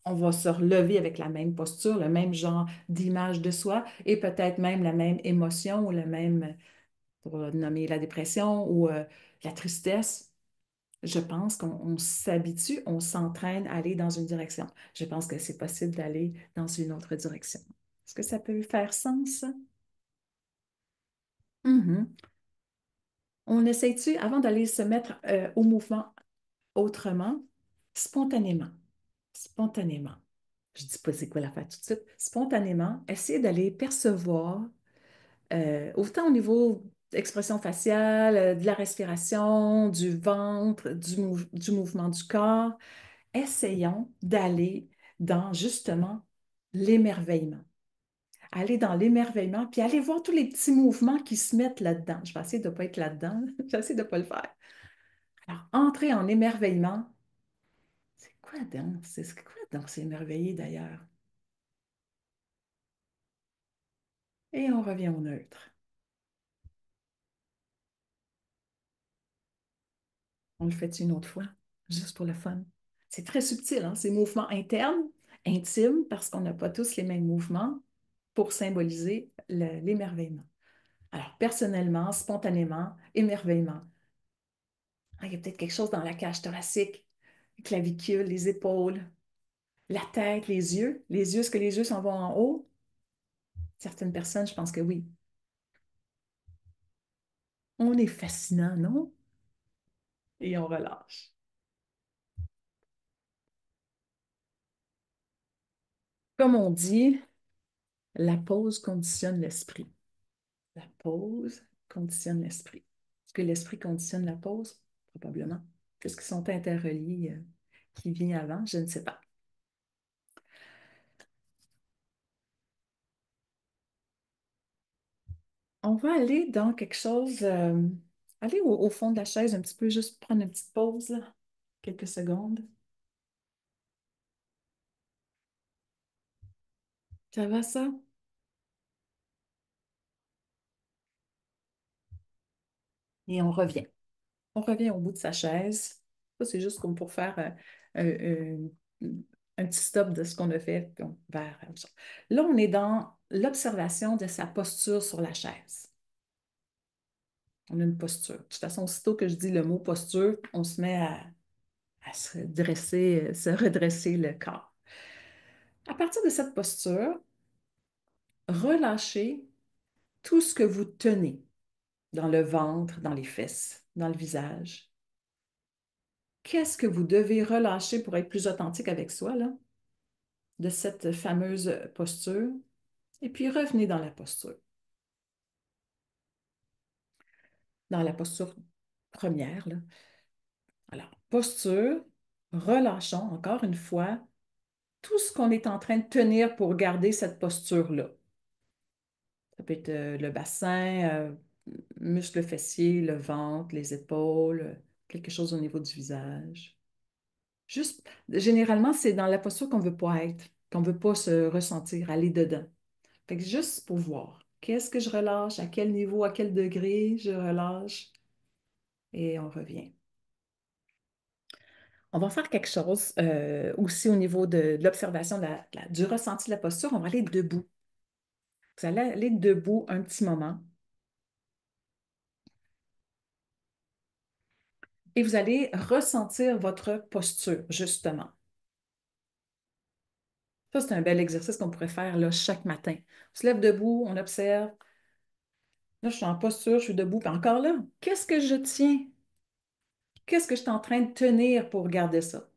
Speaker 1: on va se relever avec la même posture, le même genre d'image de soi et peut-être même la même émotion ou le même, pour nommer la dépression ou la tristesse. Je pense qu'on s'habitue, on s'entraîne à aller dans une direction. Je pense que c'est possible d'aller dans une autre direction. Est-ce que ça peut faire sens? Mhm. On essaie-tu, avant d'aller se mettre au mouvement autrement, spontanément, spontanément. Je ne dis pas c'est quoi la faire tout de suite. Spontanément, essayer d'aller percevoir, autant au niveau d'expression faciale, de la respiration, du ventre, du mouvement du corps. Essayons d'aller dans justement l'émerveillement. Aller dans l'émerveillement, puis aller voir tous les petits mouvements qui se mettent là-dedans. Je vais essayer de ne pas être là-dedans. Je vais essayer de ne pas le faire. Alors, entrer en émerveillement, c'est quoi donc? C'est quoi donc s'émerveiller d'ailleurs? Et on revient au neutre. On le fait une autre fois, juste pour le fun. C'est très subtil, hein? Ces mouvements internes, intimes, parce qu'on n'a pas tous les mêmes mouvements pour symboliser l'émerveillement. Alors, personnellement, spontanément, émerveillement. Ah, il y a peut-être quelque chose dans la cage thoracique, les clavicules, les épaules, la tête, les yeux. Les yeux, est-ce que les yeux s'en vont en haut? Certaines personnes, je pense que oui. On est fascinant, non? Et on relâche. Comme on dit, la pause conditionne l'esprit. La pause conditionne l'esprit. Est-ce que l'esprit conditionne la pause? Probablement. Qu'est-ce qui sont interreliés, qui vient avant? Je ne sais pas. On va aller dans quelque chose, aller au fond de la chaise un petit peu, juste prendre une petite pause, là, quelques secondes. Ça va, ça? Et on revient. On revient au bout de sa chaise. Ça, c'est juste comme pour faire un petit stop de ce qu'on a fait puis vers ça. Là, on est dans l'observation de sa posture sur la chaise. On a une posture. De toute façon, aussitôt que je dis le mot posture, on se met à se dresser, se redresser le corps. À partir de cette posture, relâchez tout ce que vous tenez dans le ventre, dans les fesses, dans le visage. Qu'est-ce que vous devez relâcher pour être plus authentique avec soi, là, de cette fameuse posture? Et puis revenez dans la posture. Dans la posture première, là. Alors, posture, relâchons encore une fois tout ce qu'on est en train de tenir pour garder cette posture-là. Ça peut être le bassin, muscles fessiers, le ventre, les épaules, quelque chose au niveau du visage. Juste, généralement, c'est dans la posture qu'on ne veut pas être, qu'on ne veut pas se ressentir, aller dedans. Fait que juste pour voir, qu'est-ce que je relâche, à quel niveau, à quel degré je relâche, et on revient. On va faire quelque chose aussi au niveau de l'observation du ressenti de la posture. On va aller debout. Vous allez aller debout un petit moment et vous allez ressentir votre posture, justement. Ça, c'est un bel exercice qu'on pourrait faire là, chaque matin. On se lève debout, on observe. Là, je suis en posture, je suis debout. Puis encore là, qu'est-ce que je tiens? Qu'est-ce que je suis en train de tenir pour garder ça?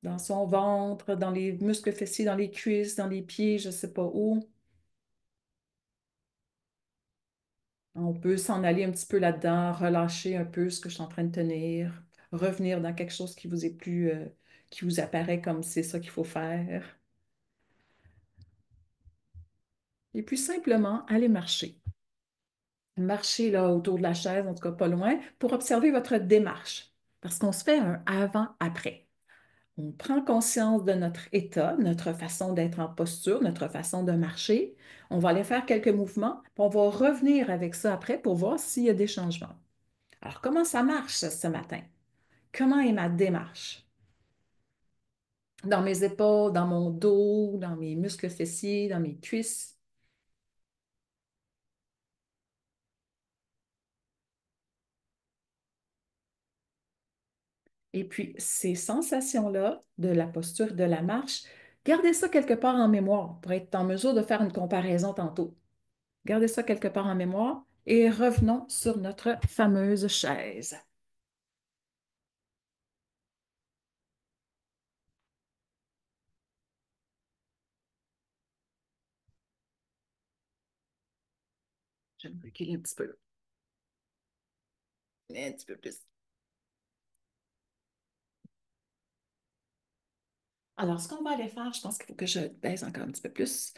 Speaker 1: Dans son ventre, dans les muscles fessiers, dans les cuisses, dans les pieds, je ne sais pas où. On peut s'en aller un petit peu là-dedans, relâcher un peu ce que je suis en train de tenir, revenir dans quelque chose qui vous est plus, qui vous apparaît comme c'est ça qu'il faut faire. Et puis simplement, allez marcher. Marchez là autour de la chaise, en tout cas pas loin, pour observer votre démarche. Parce qu'on se fait un avant-après. On prend conscience de notre état, notre façon d'être en posture, notre façon de marcher. On va aller faire quelques mouvements, puis on va revenir avec ça après pour voir s'il y a des changements. Alors, comment ça marche ce matin? Comment est ma démarche? Dans mes épaules, dans mon dos, dans mes muscles fessiers, dans mes cuisses. Et puis, ces sensations-là de la posture, de la marche, gardez ça quelque part en mémoire pour être en mesure de faire une comparaison tantôt. Gardez ça quelque part en mémoire et revenons sur notre fameuse chaise. Je vais me reculer un petit peu. Un petit peu plus. Alors, ce qu'on va aller faire, je pense qu'il faut que je baisse encore un petit peu plus.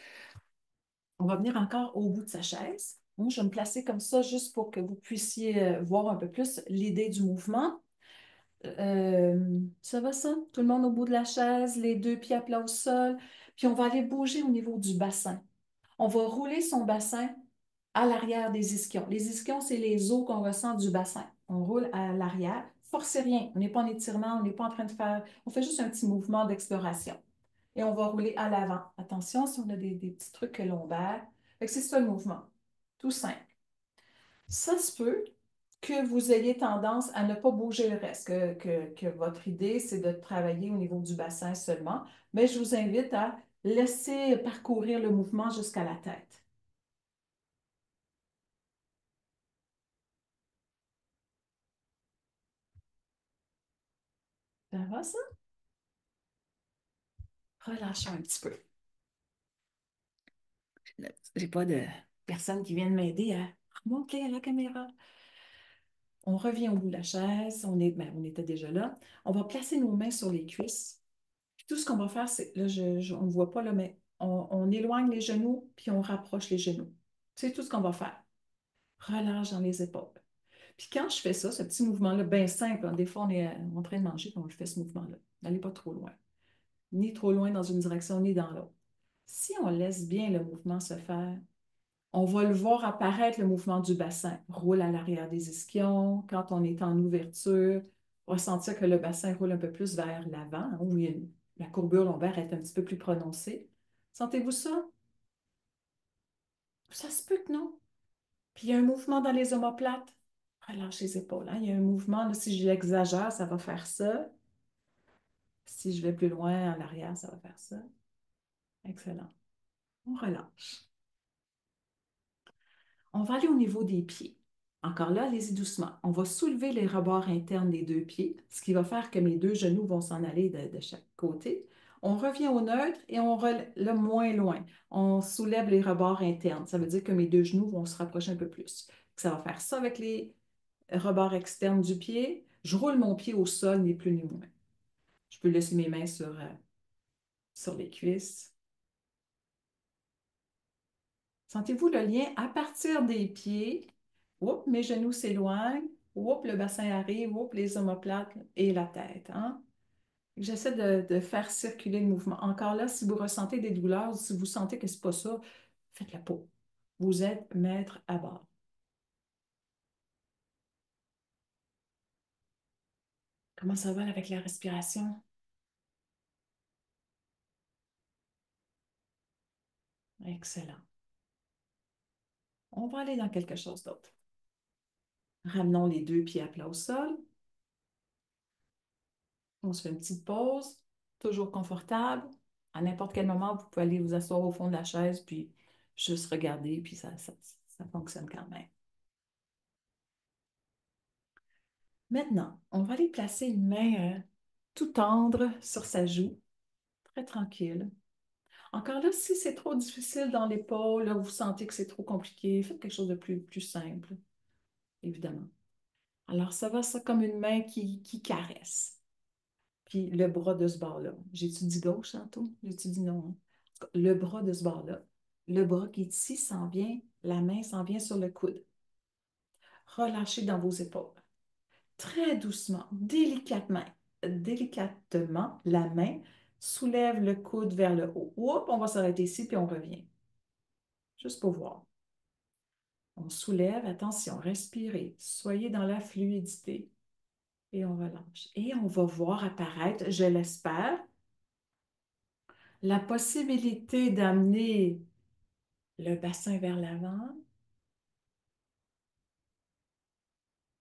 Speaker 1: On va venir encore au bout de sa chaise. Moi, je vais me placer comme ça juste pour que vous puissiez voir un peu plus l'idée du mouvement. Ça va ça? Tout le monde au bout de la chaise, les deux pieds à plat au sol. Puis on va aller bouger au niveau du bassin. On va rouler son bassin à l'arrière des ischions. Les ischions, c'est les os qu'on ressent du bassin. On roule à l'arrière. Forcez rien. On n'est pas en étirement, on n'est pas en train de faire. On fait juste un petit mouvement d'exploration. Et on va rouler à l'avant. Attention si on a des petits trucs lombaires. Fait que c'est ça le mouvement. Tout simple. Ça se peut que vous ayez tendance à ne pas bouger le reste, que votre idée, c'est de travailler au niveau du bassin seulement, mais je vous invite à laisser parcourir le mouvement jusqu'à la tête. Ça va, ça? Relâchons un petit peu. J'ai pas de personne qui vienne m'aider à remonter à la caméra. On revient au bout de la chaise. On était déjà là. On va placer nos mains sur les cuisses. Puis tout ce qu'on va faire, c'est, là, on ne voit pas, là, mais on éloigne les genoux, puis on rapproche les genoux. C'est tout ce qu'on va faire. Relâche dans les épaules. Puis quand je fais ça, ce petit mouvement-là, bien simple, hein, des fois, on est en train de manger, puis on le fait ce mouvement-là. N'allez pas trop loin. Ni trop loin dans une direction, ni dans l'autre. Si on laisse bien le mouvement se faire, on va le voir apparaître, le mouvement du bassin. Roule à l'arrière des ischions. Quand on est en ouverture, on va sentir que le bassin roule un peu plus vers l'avant, hein, où la courbure lombaire est un petit peu plus prononcée. Sentez-vous ça? Ça se peut que non. Puis il y a un mouvement dans les omoplates. Relâche les épaules, hein. Il y a un mouvement, là, si je l'exagère, ça va faire ça. Si je vais plus loin en arrière, ça va faire ça. Excellent. On relâche. On va aller au niveau des pieds. Encore là, allez-y doucement. On va soulever les rebords internes des deux pieds, ce qui va faire que mes deux genoux vont s'en aller de chaque côté. On revient au neutre et on le moins loin. On soulève les rebords internes. Ça veut dire que mes deux genoux vont se rapprocher un peu plus. Ça va faire ça avec les rebords externes du pied. Je roule mon pied au sol, ni plus ni moins. Je peux laisser mes mains sur les cuisses. Sentez-vous le lien à partir des pieds? Oups, mes genoux s'éloignent. Oups, le bassin arrive. Oups, les omoplates et la tête, hein? J'essaie de faire circuler le mouvement. Encore là, si vous ressentez des douleurs, si vous sentez que ce n'est pas ça, faites la peau. Vous êtes maître à bord. Comment ça va avec la respiration? Excellent. On va aller dans quelque chose d'autre. Ramenons les deux pieds à plat au sol. On se fait une petite pause, toujours confortable. À n'importe quel moment, vous pouvez aller vous asseoir au fond de la chaise, puis juste regarder, puis ça fonctionne quand même. Maintenant, on va aller placer une main tout tendre sur sa joue, très tranquille. Encore là, si c'est trop difficile dans l'épaule, là, vous sentez que c'est trop compliqué, faites quelque chose de plus simple, évidemment. Alors, ça va, ça comme une main qui caresse. Puis le bras de ce bord-là. J'ai-tu dit gauche tantôt? J'ai-tu dit non? Hein? Le bras de ce bord-là. Le bras qui est ici s'en vient, la main s'en vient sur le coude. Relâchez dans vos épaules. Très doucement, délicatement, la main soulève le coude vers le haut. Oups, on va s'arrêter ici, puis on revient. Juste pour voir. On soulève, attention, respirez, soyez dans la fluidité et on relâche. Et on va voir apparaître, je l'espère, la possibilité d'amener le bassin vers l'avant,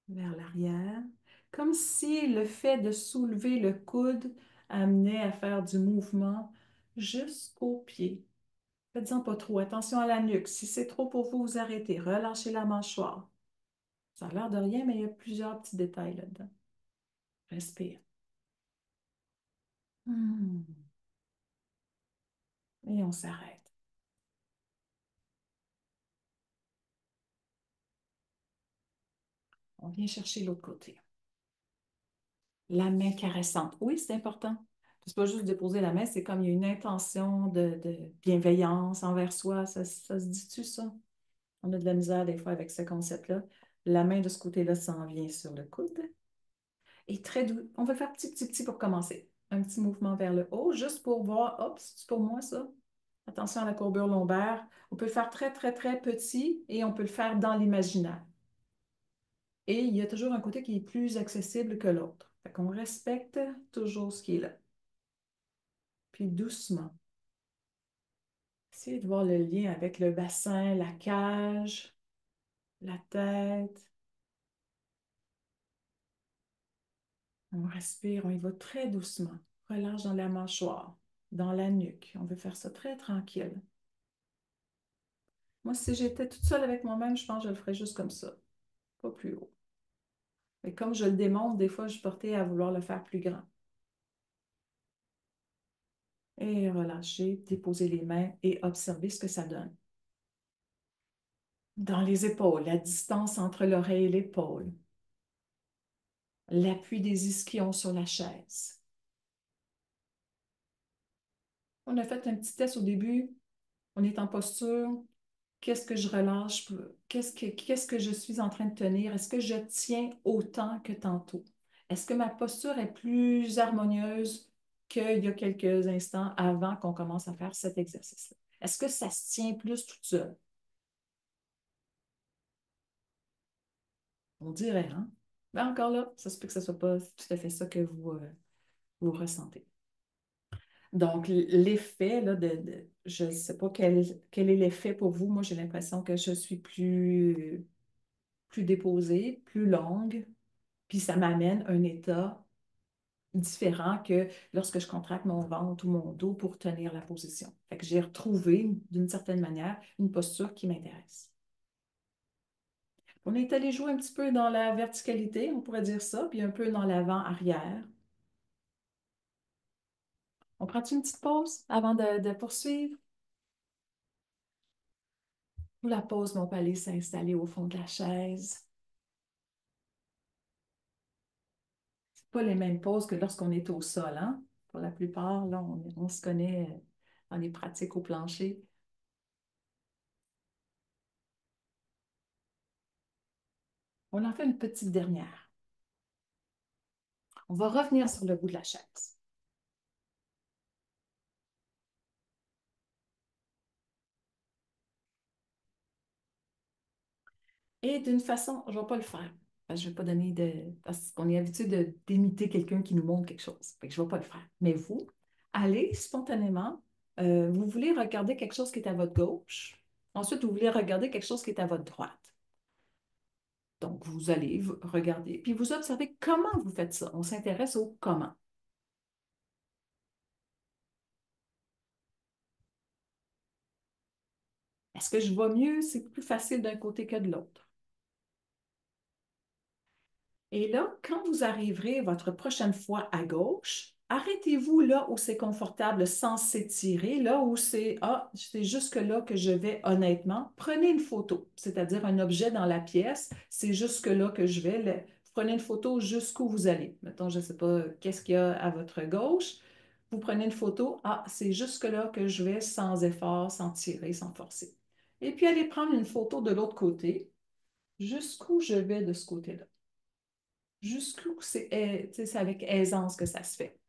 Speaker 1: vers l'arrière, comme si le fait de soulever le coude amenait à faire du mouvement jusqu'au pied. Faites-en pas trop. Attention à la nuque. Si c'est trop pour vous, vous arrêtez. Relâchez la mâchoire. Ça a l'air de rien, mais il y a plusieurs petits détails là-dedans. Respire. Hmm. Et on s'arrête. On vient chercher l'autre côté. La main caressante. Oui, c'est important. C'est pas juste déposer la main, c'est comme il y a une intention de bienveillance envers soi. Ça se dit-tu, ça? On a de la misère des fois avec ce concept-là. La main de ce côté-là s'en vient sur le coude. Et très doux. On va faire petit, petit, petit pour commencer. Un petit mouvement vers le haut, juste pour voir. Hop, c'est pour moi, ça. Attention à la courbure lombaire. On peut le faire très, très, très petit et on peut le faire dans l'imaginaire. Et il y a toujours un côté qui est plus accessible que l'autre. Fait qu'on respecte toujours ce qui est là. Puis doucement, essayez de voir le lien avec le bassin, la cage, la tête. On respire, on y va très doucement. Relâche dans la mâchoire, dans la nuque. On veut faire ça très tranquille. Moi, si j'étais toute seule avec moi-même, je pense que je le ferais juste comme ça, pas plus haut. Mais comme je le démontre, des fois, je suis portée à vouloir le faire plus grand. Et relâcher, déposer les mains et observer ce que ça donne. Dans les épaules, la distance entre l'oreille et l'épaule, l'appui des ischions sur la chaise. On a fait un petit test au début. On est en posture. Qu'est-ce que je relâche? Qu'est-ce que je suis en train de tenir? Est-ce que je tiens autant que tantôt? Est-ce que ma posture est plus harmonieuse qu'il y a quelques instants avant qu'on commence à faire cet exercice-là? Est-ce que ça se tient plus tout seul? On dirait, hein? Mais encore là, ça se peut que ce ne soit pas tout à fait ça que vous ressentez. Donc, l'effet, là, je ne sais pas quel est l'effet pour vous. Moi, j'ai l'impression que je suis plus déposée, plus longue, puis ça m'amène un état différent que lorsque je contracte mon ventre ou mon dos pour tenir la position. Fait que j'ai retrouvé, d'une certaine manière, une posture qui m'intéresse. On est allé jouer un petit peu dans la verticalité, on pourrait dire ça, puis un peu dans l'avant-arrière. On prend une petite pause avant de poursuivre? Pour la pause, on peut aller s'installer au fond de la chaise. C'est pas les mêmes poses que lorsqu'on est au sol, hein? Pour la plupart, là, on se connaît dans les pratiques au plancher. On en fait une petite dernière. On va revenir sur le bout de la chaise. Et d'une façon, je ne vais pas le faire. Parce que je ne vais pas donner de. Parce qu'on est habitué d'imiter quelqu'un qui nous montre quelque chose. Fait que je ne vais pas le faire. Mais vous, allez spontanément. Vous voulez regarder quelque chose qui est à votre gauche. Ensuite, vous voulez regarder quelque chose qui est à votre droite. Donc, vous allez regarder, puis vous observez comment vous faites ça. On s'intéresse au comment. Est-ce que je vois mieux? C'est plus facile d'un côté que de l'autre. Et là, quand vous arriverez votre prochaine fois à gauche, arrêtez-vous là où c'est confortable sans s'étirer, là où c'est jusque là que je vais honnêtement. Prenez une photo, c'est-à-dire un objet dans la pièce, c'est jusque là que je vais. Prenez une photo jusqu'où vous allez. Mettons, je ne sais pas qu'est-ce qu'il y a à votre gauche. Vous prenez une photo. Ah, c'est jusque-là que je vais sans effort, sans tirer, sans forcer. Et puis, allez prendre une photo de l'autre côté. Jusqu'où je vais de ce côté-là. Jusqu'où tu sais, c'est avec aisance que ça se fait.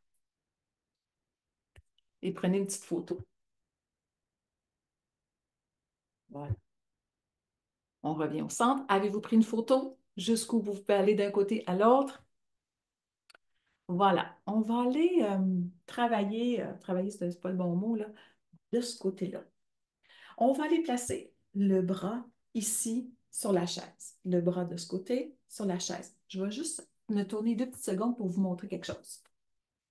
Speaker 1: Et prenez une petite photo. Voilà. On revient au centre. Avez-vous pris une photo? Jusqu'où vous pouvez aller d'un côté à l'autre? Voilà. On va aller travailler, c'est pas le bon mot, là, de ce côté-là. On va aller placer le bras ici sur la chaise. Le bras de ce côté sur la chaise. Je vais juste me tourner 2 petites secondes pour vous montrer quelque chose.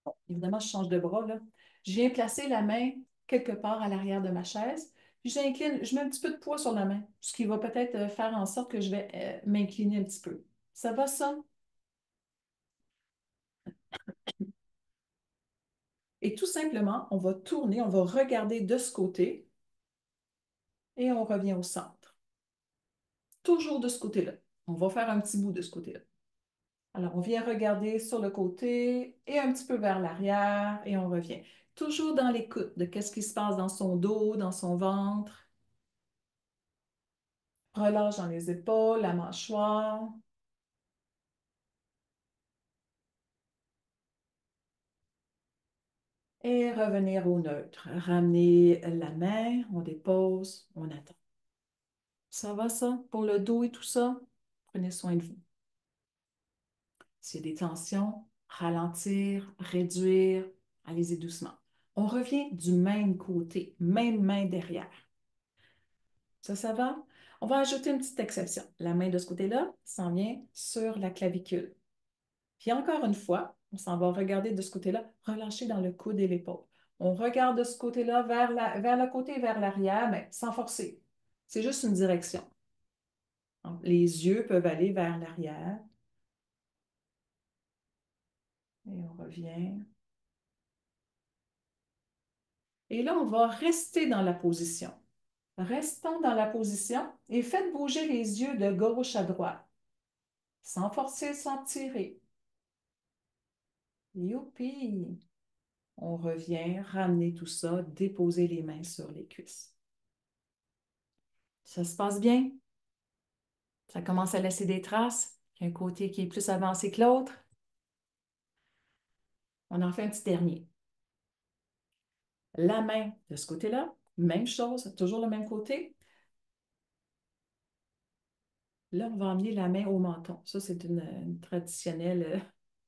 Speaker 1: Bon, évidemment, je change de bras, là. Je viens placer la main quelque part à l'arrière de ma chaise, puis j'incline, je mets un petit peu de poids sur la main, ce qui va peut-être faire en sorte que je vais m'incliner un petit peu. Ça va, ça? Et tout simplement, on va tourner, on va regarder de ce côté et on revient au centre. Toujours de ce côté-là. On va faire un petit bout de ce côté-là. Alors, on vient regarder sur le côté et un petit peu vers l'arrière et on revient. Toujours dans l'écoute de qu'est-ce qui se passe dans son dos, dans son ventre. Relâche dans les épaules, la mâchoire. Et revenir au neutre. Ramener la main, on dépose, on attend. Ça va, ça? Pour le dos et tout ça? Prenez soin de vous. S'il y a des tensions, ralentir, réduire, allez-y doucement. On revient du même côté, même main derrière. Ça va? On va ajouter une petite exception. La main de ce côté-là s'en vient sur la clavicule. Puis encore une fois, on s'en va regarder de ce côté-là, relâcher dans le coude et l'épaule. On regarde de ce côté-là vers le côté et vers l'arrière, mais sans forcer. C'est juste une direction. Donc, les yeux peuvent aller vers l'arrière et on revient. Et là, on va rester dans la position. Restons dans la position et faites bouger les yeux de gauche à droite, sans forcer, sans tirer. Youpi! On revient, ramener tout ça, déposer les mains sur les cuisses. Ça se passe bien? Ça commence à laisser des traces. Il y a un côté qui est plus avancé que l'autre. On en fait un petit dernier. La main de ce côté-là, même chose, toujours le même côté. Là, on va emmener la main au menton. Ça, c'est une traditionnelle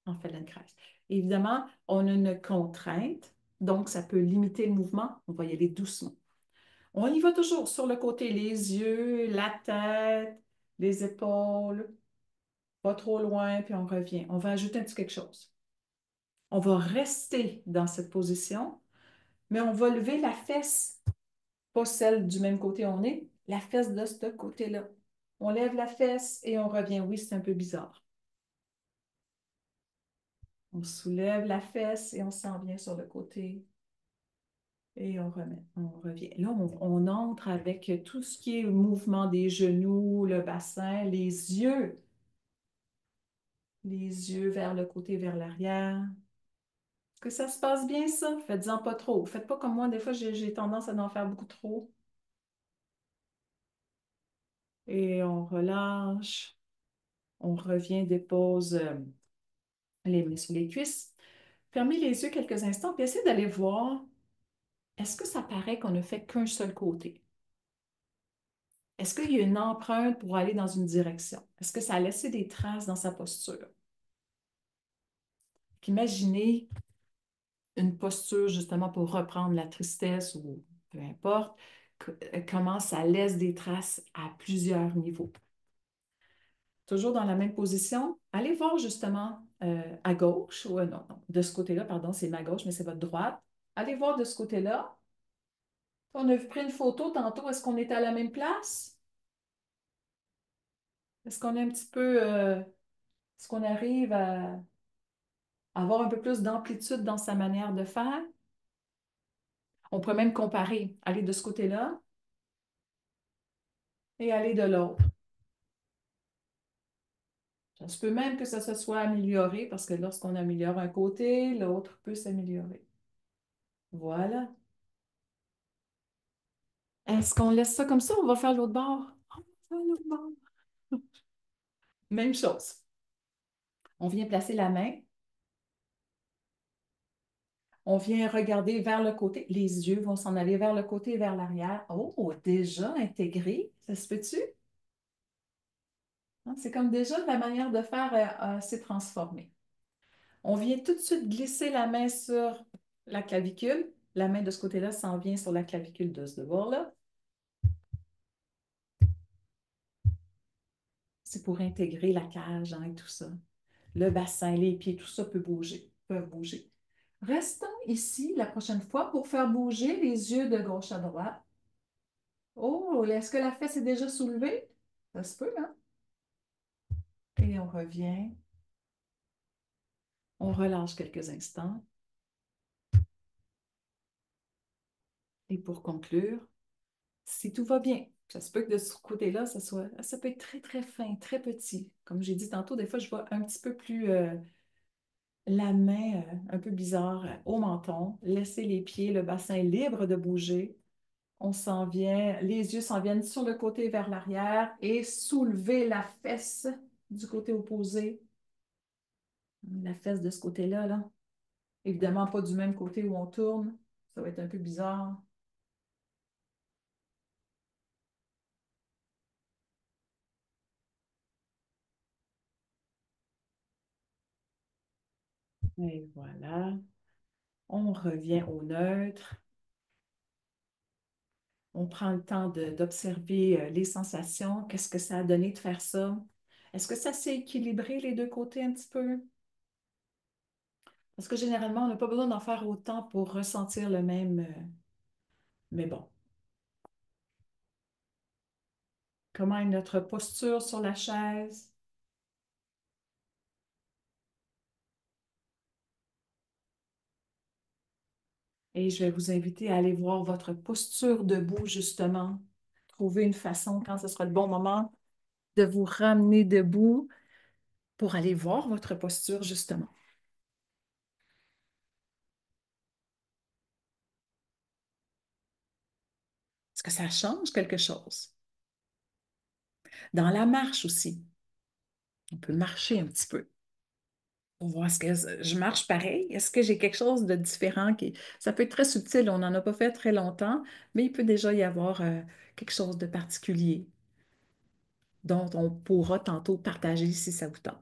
Speaker 1: en Feldenkrais. Évidemment, on a une contrainte, donc ça peut limiter le mouvement. On va y aller doucement. On y va toujours sur le côté, les yeux, la tête, les épaules, pas trop loin, puis on revient. On va ajouter un petit quelque chose. On va rester dans cette position, mais on va lever la fesse, pas celle du même côté où on est, la fesse de ce côté-là. On lève la fesse et on revient. Oui, c'est un peu bizarre. On soulève la fesse et on s'en vient sur le côté et on remet, on revient. Là, on entre avec tout ce qui est mouvement des genoux, le bassin, les yeux vers le côté, vers l'arrière. Est-ce que ça se passe bien, ça? Faites-en pas trop. Faites pas comme moi, des fois, j'ai tendance à en faire beaucoup trop. Et on relâche. On revient, dépose les mains sur les cuisses. Fermez les yeux quelques instants, puis essayez d'aller voir, est-ce que ça paraît qu'on ne fait qu'un seul côté? Est-ce qu'il y a une empreinte pour aller dans une direction? Est-ce que ça a laissé des traces dans sa posture? Puis imaginez une posture justement pour reprendre la tristesse ou peu importe, comment ça laisse des traces à plusieurs niveaux. Toujours dans la même position, allez voir justement à gauche, ou non, non, de ce côté-là, pardon, c'est ma gauche, mais c'est votre droite. Allez voir de ce côté-là. On a pris une photo tantôt, est-ce qu'on est à la même place? Est-ce qu'on est un petit peu, est-ce qu'on arrive à avoir un peu plus d'amplitude dans sa manière de faire? On pourrait même comparer, aller de ce côté-là et aller de l'autre. Ça se peut même que ça se soit amélioré parce que lorsqu'on améliore un côté, l'autre peut s'améliorer. Voilà. Est-ce qu'on laisse ça comme ça ou on va faire l'autre bord? On va faire l'autre bord. Même chose. On vient placer la main. On vient regarder vers le côté. Les yeux vont s'en aller vers le côté et vers l'arrière. Oh, déjà intégré. Ça se peut-tu? Hein, c'est comme déjà la manière de faire s'est transformée. On vient tout de suite glisser la main sur la clavicule. La main de ce côté-là s'en vient sur la clavicule de ce bord-là. C'est pour intégrer la cage hein, et tout ça. Le bassin, les pieds, tout ça peut bouger, peuvent bouger. Restons ici la prochaine fois pour faire bouger les yeux de gauche à droite. Oh, est-ce que la fesse est déjà soulevée? Ça se peut, hein? Et on revient. On relâche quelques instants. Et pour conclure, si tout va bien, ça se peut que de ce côté-là, ça peut être très, très fin, très petit. Comme j'ai dit tantôt, des fois, je vois un petit peu plus la main un peu bizarre au menton. Laisser les pieds, le bassin libre de bouger. On s'en vient, les yeux s'en viennent sur le côté vers l'arrière et soulever la fesse du côté opposé. La fesse de ce côté-là, là. Évidemment, pas du même côté où on tourne. Ça va être un peu bizarre. Et voilà. On revient au neutre. On prend le temps d'observer les sensations. Qu'est-ce que ça a donné de faire ça? Est-ce que ça s'est équilibré les deux côtés un petit peu? Parce que généralement, on n'a pas besoin d'en faire autant pour ressentir le même. Mais bon, comment est notre posture sur la chaise? Et je vais vous inviter à aller voir votre posture debout, justement. Trouver une façon, quand ce sera le bon moment, de vous ramener debout pour aller voir votre posture, justement. Est-ce que ça change quelque chose? Dans la marche aussi, on peut marcher un petit peu pour voir est-ce que je marche pareil. Est-ce que j'ai quelque chose de différent qui... Ça peut être très subtil, on n'en a pas fait très longtemps, mais il peut déjà y avoir quelque chose de particulier dont on pourra tantôt partager si ça vous tente.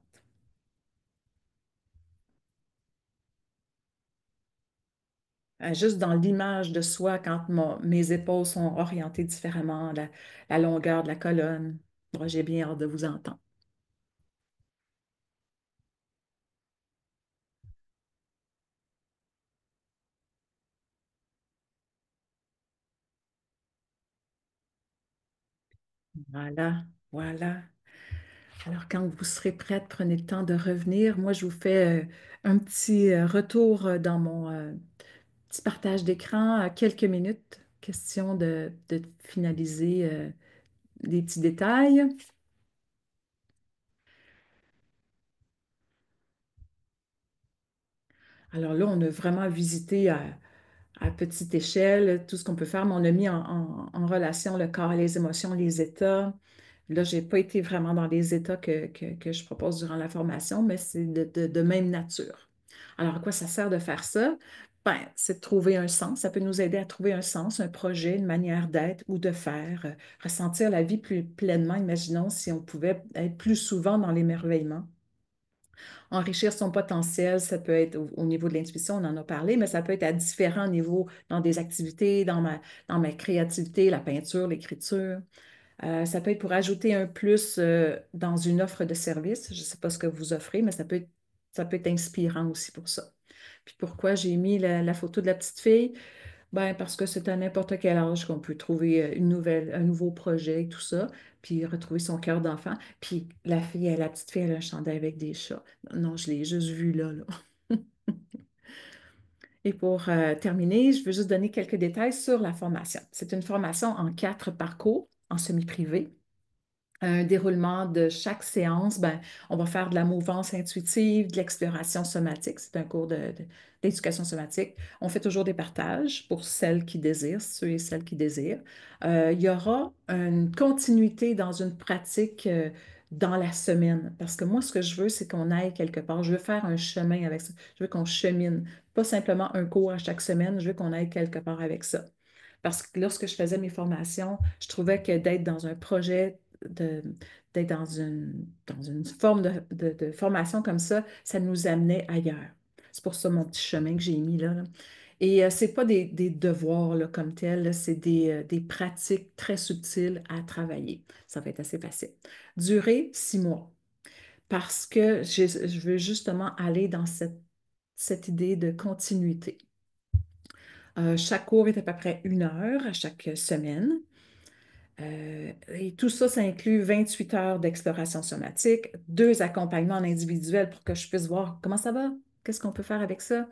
Speaker 1: Juste dans l'image de soi, quand mes épaules sont orientées différemment, la longueur de la colonne. Moi, j'ai bien hâte de vous entendre. Voilà, voilà. Alors, quand vous serez prête, prenez le temps de revenir. Moi, je vous fais un petit retour dans mon petit partage d'écran, quelques minutes. Question de finaliser les petits détails. Alors là, on a vraiment visité à petite échelle tout ce qu'on peut faire, mais on a mis en relation le corps, les émotions, les états. Là, je n'ai pas été vraiment dans les états que je propose durant la formation, mais c'est de même nature. Alors, à quoi ça sert de faire ça? Ben, c'est de trouver un sens. Ça peut nous aider à trouver un sens, un projet, une manière d'être ou de faire, ressentir la vie plus pleinement. Imaginons si on pouvait être plus souvent dans l'émerveillement. Enrichir son potentiel, ça peut être au niveau de l'intuition, on en a parlé, mais ça peut être à différents niveaux dans des activités, dans ma créativité, la peinture, l'écriture. Ça peut être pour ajouter un plus dans une offre de service. Je ne sais pas ce que vous offrez, mais ça peut être inspirant aussi pour ça. Puis pourquoi j'ai mis la photo de la petite fille? Ben, parce que c'est à n'importe quel âge qu'on peut trouver un nouveau projet et tout ça, puis retrouver son cœur d'enfant. Puis la petite fille, elle a un chandail avec des chats. Non, je l'ai juste vu là, là. Et pour terminer, je veux juste donner quelques détails sur la formation. C'est une formation en 4 parcours en semi-privé. un déroulement de chaque séance, ben, on va faire de la mouvance intuitive, de l'exploration somatique. C'est un cours d'éducation somatique. On fait toujours des partages pour celles qui désirent, ceux et celles qui désirent. Il y aura une continuité dans une pratique dans la semaine. Parce que moi, ce que je veux, c'est qu'on aille quelque part. Je veux faire un chemin avec ça. Je veux qu'on chemine. Pas simplement un cours à chaque semaine. Je veux qu'on aille quelque part avec ça. Parce que lorsque je faisais mes formations, je trouvais que d'être dans un projet de, d'être dans une forme de formation comme ça nous amenait ailleurs. C'est pour ça mon petit chemin que j'ai mis là, là. Et ce n'est pas des devoirs là, comme tels, là, c'est des pratiques très subtiles à travailler. Ça va être assez facile. Durée 6 mois, parce que je veux justement aller dans cette idée de continuité. Chaque cours est à peu près 1 heure à chaque semaine. Et tout ça, ça inclut 28 heures d'exploration somatique, 2 accompagnements en individuel pour que je puisse voir comment ça va, qu'est-ce qu'on peut faire avec ça,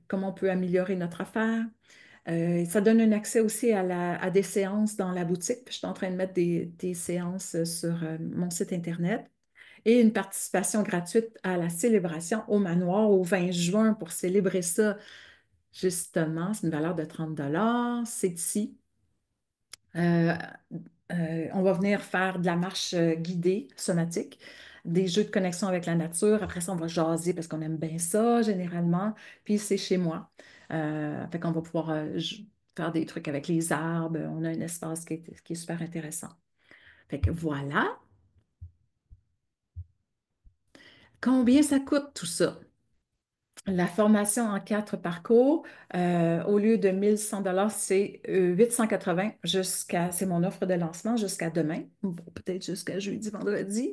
Speaker 1: comment on peut améliorer notre affaire. Ça donne un accès aussi à des séances dans la boutique. Puis je suis en train de mettre des séances sur mon site Internet et une participation gratuite à la célébration au manoir au 20 juin pour célébrer ça. Justement, c'est une valeur de 30 $. C'est ici. Euh, on va venir faire de la marche guidée somatique, des jeux de connexion avec la nature. Après ça, on va jaser parce qu'on aime bien ça généralement. Puis c'est chez moi. Fait qu'on va pouvoir faire des trucs avec les arbres. On a un espace qui est super intéressant. Fait que voilà. Combien ça coûte tout ça? La formation en 4 parcours, au lieu de 1 100 $, c'est 880 c'est mon offre de lancement jusqu'à demain, ou peut-être jusqu'à jeudi, vendredi.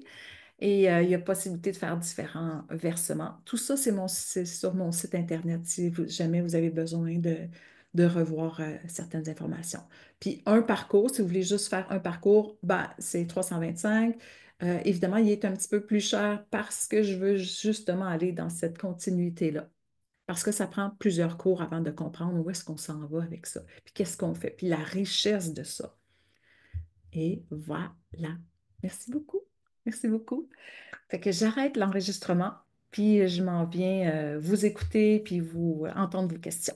Speaker 1: Et il y a possibilité de faire différents versements. Tout ça, c'est sur mon site Internet si jamais vous avez besoin de revoir certaines informations. Puis un parcours, si vous voulez juste faire un parcours, ben, c'est 325. Évidemment, il est un petit peu plus cher parce que je veux justement aller dans cette continuité-là. Parce que ça prend plusieurs cours avant de comprendre où est-ce qu'on s'en va avec ça. Puis qu'est-ce qu'on fait. Puis la richesse de ça. Et voilà. Merci beaucoup. Merci beaucoup. Fait que j'arrête l'enregistrement, puis je m'en viens vous écouter, puis vous entendre vos questions.